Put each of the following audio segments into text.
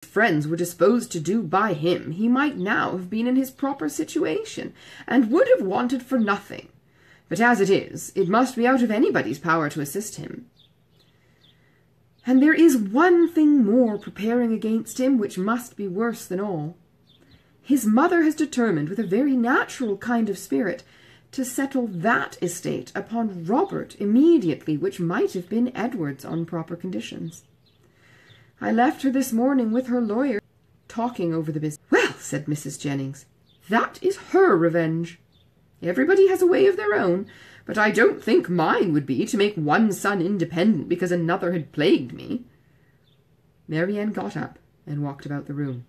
friends were disposed to do by him, he might now have been in his proper situation, and would have wanted for nothing. But as it is, it must be out of anybody's power to assist him. And there is one thing more preparing against him, which must be worse than all. His mother has determined, with a very natural kind of spirit, to settle that estate upon Robert immediately, which might have been Edward's on proper conditions. I left her this morning with her lawyer, talking over the business. Well, said Mrs. Jennings, that is her revenge. Everybody has a way of their own, but I don't think mine would be to make one son independent because another had plagued me. Marianne got up and walked about the room.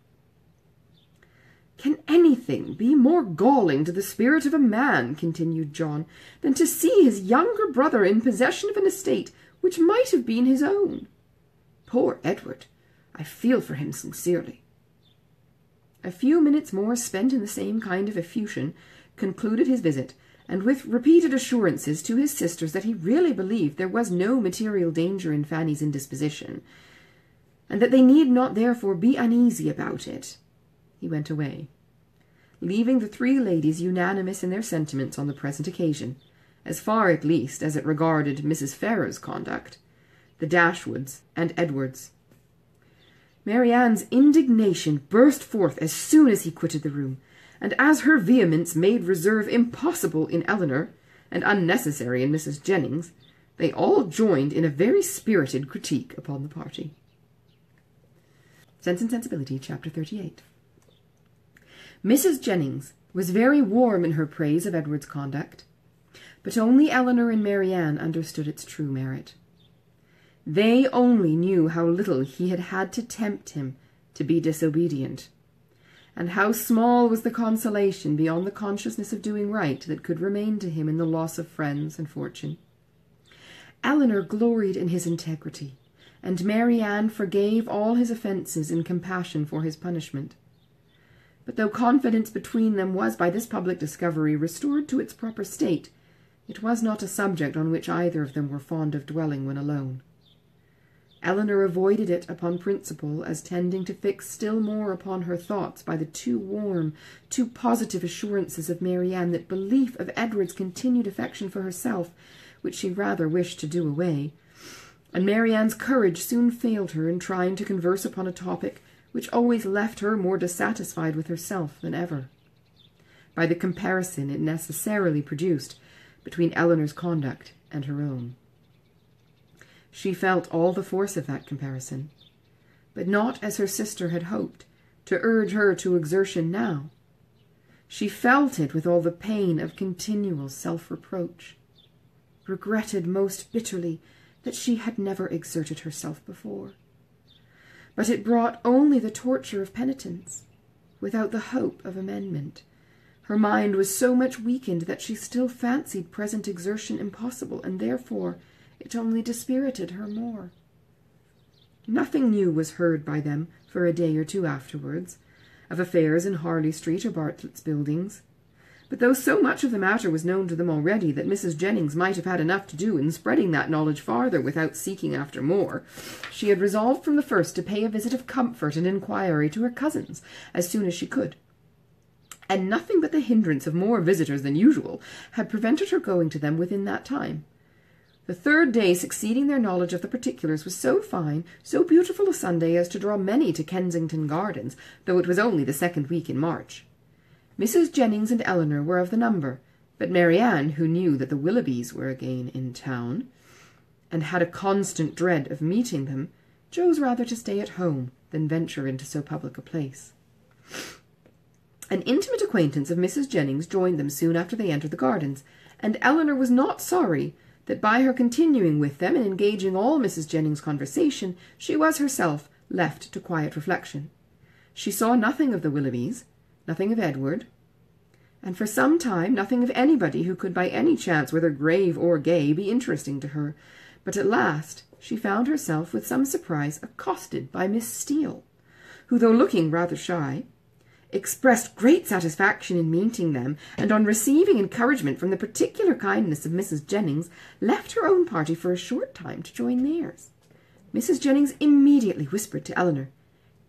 Can anything be more galling to the spirit of a man, continued John, than to see his younger brother in possession of an estate which might have been his own? Poor Edward! I feel for him sincerely. A few minutes more spent in the same kind of effusion concluded his visit, and with repeated assurances to his sisters that he really believed there was no material danger in Fanny's indisposition, and that they need not therefore be uneasy about it, he went away, leaving the three ladies unanimous in their sentiments on the present occasion, as far at least as it regarded Mrs. Ferrars's conduct, the Dashwoods, and Edward's. Marianne's indignation burst forth as soon as he quitted the room, and as her vehemence made reserve impossible in Elinor, and unnecessary in Mrs. Jennings, they all joined in a very spirited critique upon the party. Sense and Sensibility, Chapter 38. Mrs. Jennings was very warm in her praise of Edward's conduct, but only Elinor and Marianne understood its true merit. They only knew how little he had had to tempt him to be disobedient, and how small was the consolation beyond the consciousness of doing right that could remain to him in the loss of friends and fortune. Elinor gloried in his integrity, and Marianne forgave all his offences in compassion for his punishment. But though confidence between them was by this public discovery restored to its proper state, it was not a subject on which either of them were fond of dwelling when alone. Elinor avoided it upon principle, as tending to fix still more upon her thoughts by the too warm, too positive assurances of Marianne that belief of Edward's continued affection for herself, which she rather wished to do away, and Marianne's courage soon failed her in trying to converse upon a topic which always left her more dissatisfied with herself than ever, by the comparison it necessarily produced between Elinor's conduct and her own. She felt all the force of that comparison, but not as her sister had hoped, to urge her to exertion now. She felt it with all the pain of continual self-reproach, regretted most bitterly that she had never exerted herself before. But it brought only the torture of penitence, without the hope of amendment. Her mind was so much weakened that she still fancied present exertion impossible, and therefore it only dispirited her more. Nothing new was heard by them for a day or two afterwards, of affairs in Harley Street or Bartlett's Buildings. But though so much of the matter was known to them already that Mrs. Jennings might have had enough to do in spreading that knowledge farther without seeking after more, she had resolved from the first to pay a visit of comfort and inquiry to her cousins as soon as she could, and nothing but the hindrance of more visitors than usual had prevented her going to them within that time. The third day succeeding their knowledge of the particulars was so fine, so beautiful a Sunday as to draw many to Kensington Gardens, though it was only the second week in March. Mrs. Jennings and Elinor were of the number, but Marianne, who knew that the Willoughbys were again in town, and had a constant dread of meeting them, chose rather to stay at home than venture into so public a place. An intimate acquaintance of Mrs. Jennings joined them soon after they entered the gardens, and Elinor was not sorry that by her continuing with them and engaging all Mrs. Jennings' conversation, she was herself left to quiet reflection. She saw nothing of the Willoughbys, nothing of Edward, and for some time nothing of anybody who could by any chance, whether grave or gay, be interesting to her. But at last she found herself with some surprise accosted by Miss Steele, who, though looking rather shy, expressed great satisfaction in meeting them, and on receiving encouragement from the particular kindness of Mrs. Jennings, left her own party for a short time to join theirs. Mrs. Jennings immediately whispered to Elinor,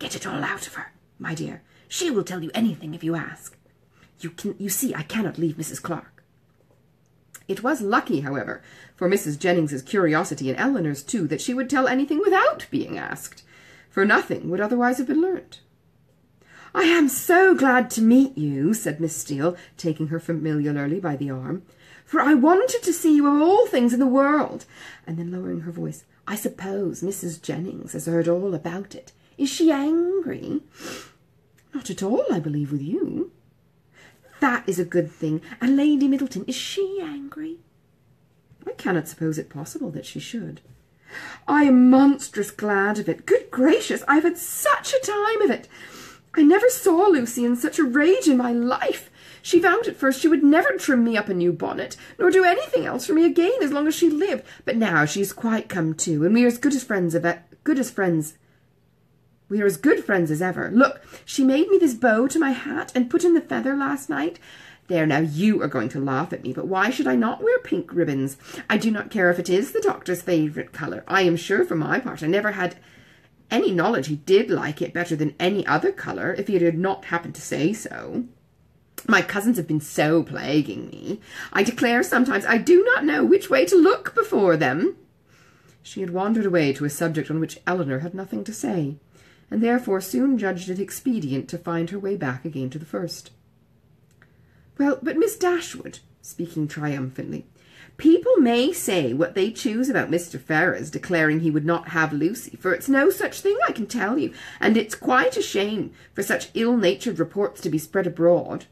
Get it all out of her, my dear. She will tell you anything if you ask. You see, I cannot leave Mrs. Clark." It was lucky, however, for Mrs. Jennings's curiosity, and Eleanor's too, that she would tell anything without being asked, for nothing would otherwise have been learnt. "I am so glad to meet you," said Miss Steele, taking her familiarly by the arm, "for I wanted to see you of all things in the world." And then lowering her voice, "I suppose Mrs. Jennings has heard all about it. Is she angry?" "Not at all, I believe, with you." "That is a good thing. And Lady Middleton, is she angry?" "I cannot suppose it possible that she should." "I am monstrous glad of it. Good gracious, I've had such a time of it. I never saw Lucy in such a rage in my life. She vowed at first she would never trim me up a new bonnet, nor do anything else for me again as long as she lived. But now she is quite come to, and we are as good friends as ever. Look, she made me this bow to my hat and put in the feather last night. There, now you are going to laugh at me, but why should I not wear pink ribbons? I do not care if it is the doctor's favourite colour. I am sure for my part I never had any knowledge he did like it better than any other colour, if he had not happened to say so. My cousins have been so plaguing me. I declare sometimes I do not know which way to look before them." She had wandered away to a subject on which Eleanor had nothing to say, and therefore soon judged it expedient to find her way back again to the first. "Well, but Miss Dashwood," speaking triumphantly, "people may say what they choose about Mr. Ferrars declaring he would not have Lucy, for it's no such thing, I can tell you, and it's quite a shame for such ill-natured reports to be spread abroad.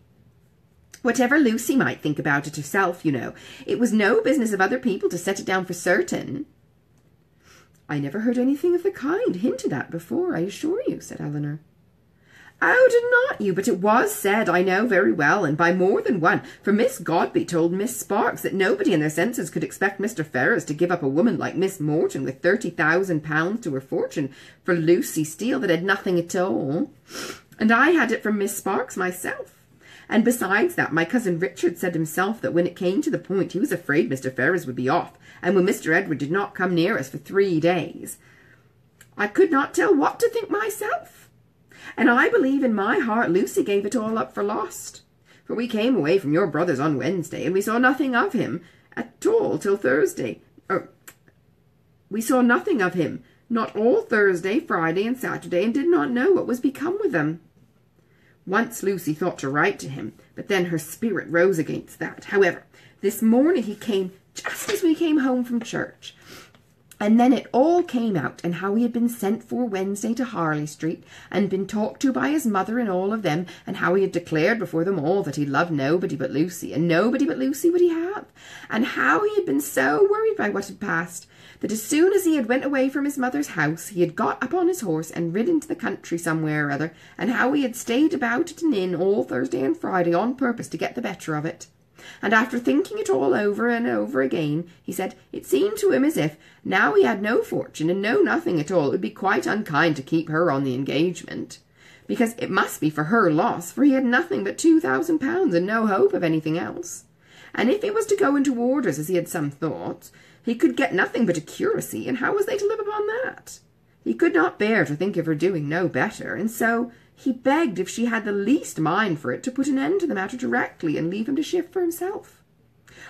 Whatever Lucy might think about it herself, you know, it was no business of other people to set it down for certain." "I never heard anything of the kind hinted at before, I assure you," said Eleanor. "Oh, did not you? But it was said, I know very well, and by more than one, for Miss Godby told Miss Sparks that nobody in their senses could expect Mr. Ferrars to give up a woman like Miss Morton with £30,000 to her fortune for Lucy Steele that had nothing at all. And I had it from Miss Sparks myself. And besides that, my cousin Richard said himself that when it came to the point, he was afraid Mr. Ferrars would be off, and when Mr. Edward did not come near us for 3 days, I could not tell what to think myself. And I believe in my heart Lucy gave it all up for lost. For we came away from your brother's on Wednesday, and we saw nothing of him at all till Thursday. We saw nothing of him, not all Thursday, Friday, and Saturday, and did not know what was become with him. Once Lucy thought to write to him, but then her spirit rose against that. However, this morning he came just as we came home from church. And then it all came out, and how he had been sent for Wednesday to Harley Street, and been talked to by his mother and all of them, and how he had declared before them all that he loved nobody but Lucy, and nobody but Lucy would he have, and how he had been so worried by what had passed, that as soon as he had went away from his mother's house, he had got upon his horse and ridden to the country somewhere or other, and how he had stayed about at an inn all Thursday and Friday on purpose to get the better of it. And after thinking it all over and over again, he said it seemed to him as if, now he had no fortune and no nothing at all, it would be quite unkind to keep her on the engagement, because it must be for her loss, for he had nothing but £2,000 and no hope of anything else. And if he was to go into orders, as he had some thoughts, he could get nothing but a curacy, and how was they to live upon that? He could not bear to think of her doing no better, and so he begged, if she had the least mind for it, to put an end to the matter directly and leave him to shift for himself.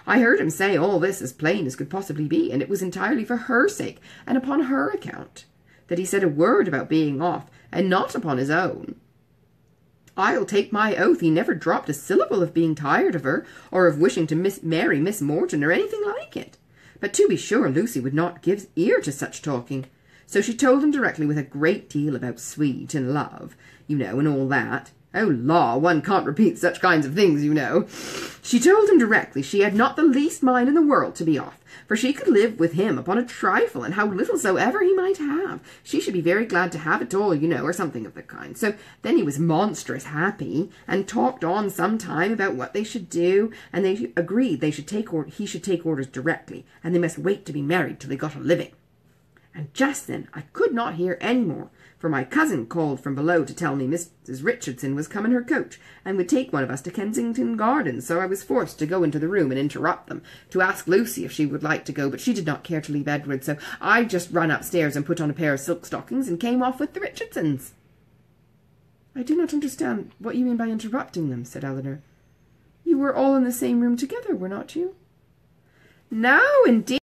I heard him say all this as plain as could possibly be, and it was entirely for her sake and upon her account that he said a word about being off, and not upon his own. I'll take my oath he never dropped a syllable of being tired of her, or of wishing to marry Miss Morton, or anything like it. But to be sure Lucy would not give ear to such talking. So she told him directly, with a great deal about sweet and love, you know, and all that. Oh, law, one can't repeat such kinds of things, you know. She told him directly she had not the least mind in the world to be off, for she could live with him upon a trifle, and how little soever he might have. She should be very glad to have it all, you know, or something of the kind. So then he was monstrous happy, and talked on some time about what they should do, and they agreed he should take orders directly, and they must wait to be married till they got a living. And just then I could not hear any more, for my cousin called from below to tell me Mrs. Richardson was come in her coach, and would take one of us to Kensington Gardens, so I was forced to go into the room and interrupt them, to ask Lucy if she would like to go, but she did not care to leave Edward, so I just run upstairs and put on a pair of silk stockings and came off with the Richardsons. "I do not understand what you mean by interrupting them," said Elinor. "You were all in the same room together, were not you?" "No, indeed!"